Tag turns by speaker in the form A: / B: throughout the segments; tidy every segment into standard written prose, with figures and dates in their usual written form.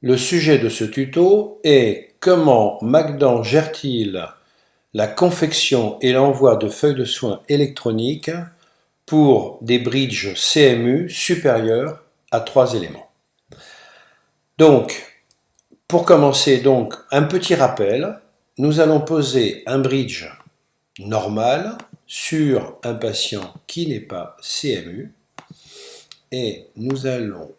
A: Le sujet de ce tuto est comment Magdan gère-t-il la confection et l'envoi de feuilles de soins électroniques pour des bridges CMU supérieurs à 3 éléments. Donc, pour commencer, un petit rappel, nous allons poser un bridge normal sur un patient qui n'est pas CMU et nous allons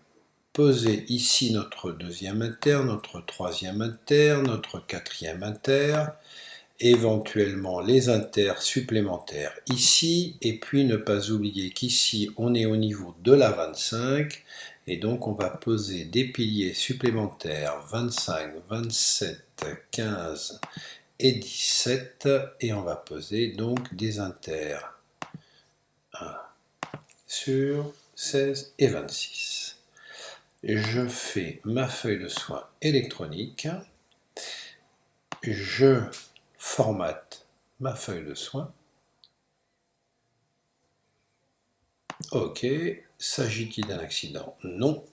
A: poser ici notre deuxième inter, notre troisième inter, notre quatrième inter, éventuellement les inters supplémentaires ici, et puis ne pas oublier qu'ici on est au niveau de la 25, et donc on va poser des piliers supplémentaires 25, 27, 15 et 17, et on va poser donc des inters 1 sur 16 et 26. Je fais ma feuille de soin électronique, je formate ma feuille de soin. Ok, s'agit-il d'un accident? Non.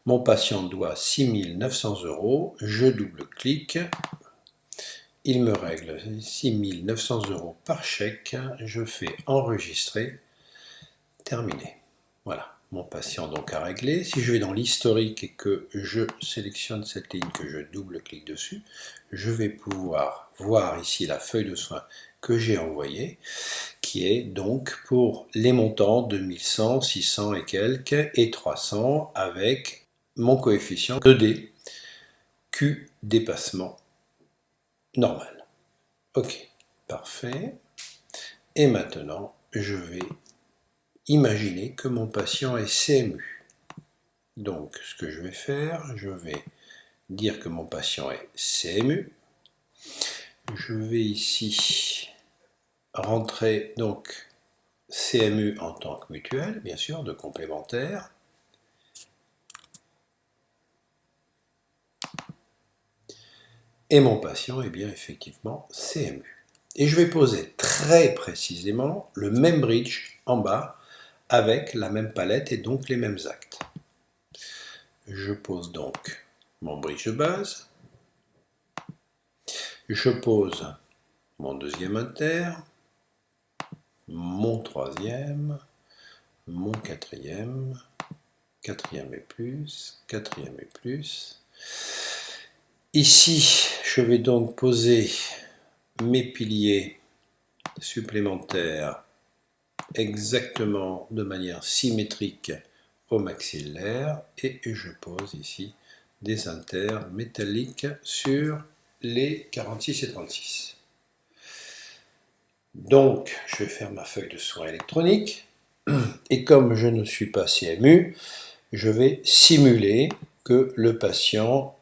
A: Mon patient doit 6 900 €, je double-clique, il me règle 6 900 € par chèque, je fais enregistrer, terminé. Voilà. Mon patient donc a réglé. Si je vais dans l'historique et que je sélectionne cette ligne, que je double-clique dessus, je vais pouvoir voir ici la feuille de soins que j'ai envoyée, qui est donc pour les montants de 1100, 600 et quelques et 300 avec mon coefficient 2D, Q dépassement normal. Ok, parfait. Et maintenant, je vais imaginer que mon patient est CMU. Donc, ce que je vais faire, je vais dire que mon patient est CMU. Je vais ici rentrer donc CMU en tant que mutuelle, bien sûr, de complémentaire. Et mon patient est bien effectivement CMU. Et je vais poser très précisément le même bridge en bas avec la même palette et donc les mêmes actes. Je pose donc mon bridge de base. Je pose mon deuxième inter, mon troisième, mon quatrième, quatrième et plus, quatrième et plus. Ici, je vais donc poser mes piliers supplémentaires exactement de manière symétrique au maxillaire et je pose ici des inters métalliques sur les 46 et 36. Donc, je vais faire ma feuille de soin électronique et comme je ne suis pas CMU, je vais simuler que le patient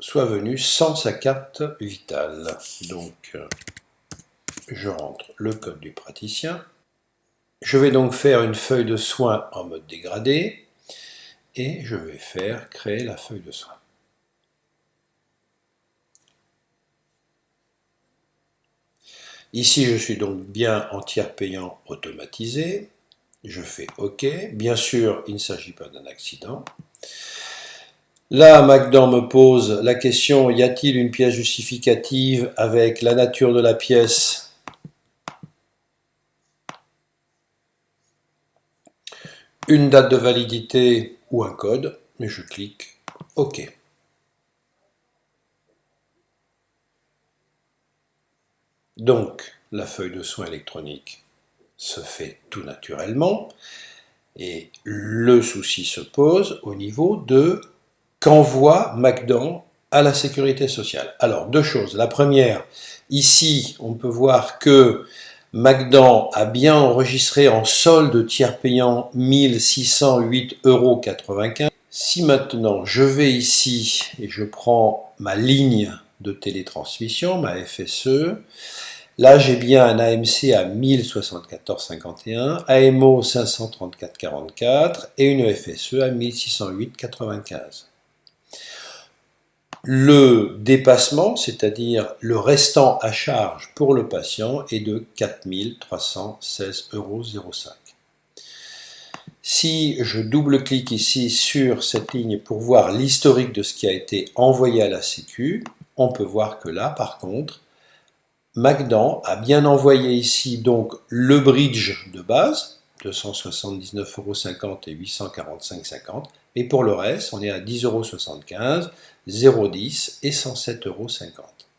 A: soit venu sans sa carte vitale. Donc, je rentre le code du praticien. Je vais donc faire une feuille de soin en mode dégradé et je vais faire créer la feuille de soin. Ici, je suis donc bien en tiers payant automatisé. Je fais OK. Bien sûr, il ne s'agit pas d'un accident. Là, Magdan me pose la question, y a-t-il une pièce justificative avec la nature de la pièce? Une date de validité ou un code? Et je clique OK. Donc, la feuille de soin électronique se fait tout naturellement et le souci se pose au niveau de qu'envoie Magdan à la sécurité sociale. Alors, deux choses. La première, ici, on peut voir que Magdan a bien enregistré en solde tiers payant 1608,95 €. Si maintenant je vais ici et je prends ma ligne de télétransmission, ma FSE, là j'ai bien un AMC à 1074,51, AMO 534,44 et une FSE à 1608,95. Le dépassement, c'est-à-dire le restant à charge pour le patient, est de 4 316,05 €. Si je double-clique ici sur cette ligne pour voir l'historique de ce qui a été envoyé à la Sécu, on peut voir que là, par contre, Magdan a bien envoyé ici donc le bridge de base, 279,50 € et 845,50 €, et pour le reste, on est à 10,75 €, 0,10 € et 107,50 €.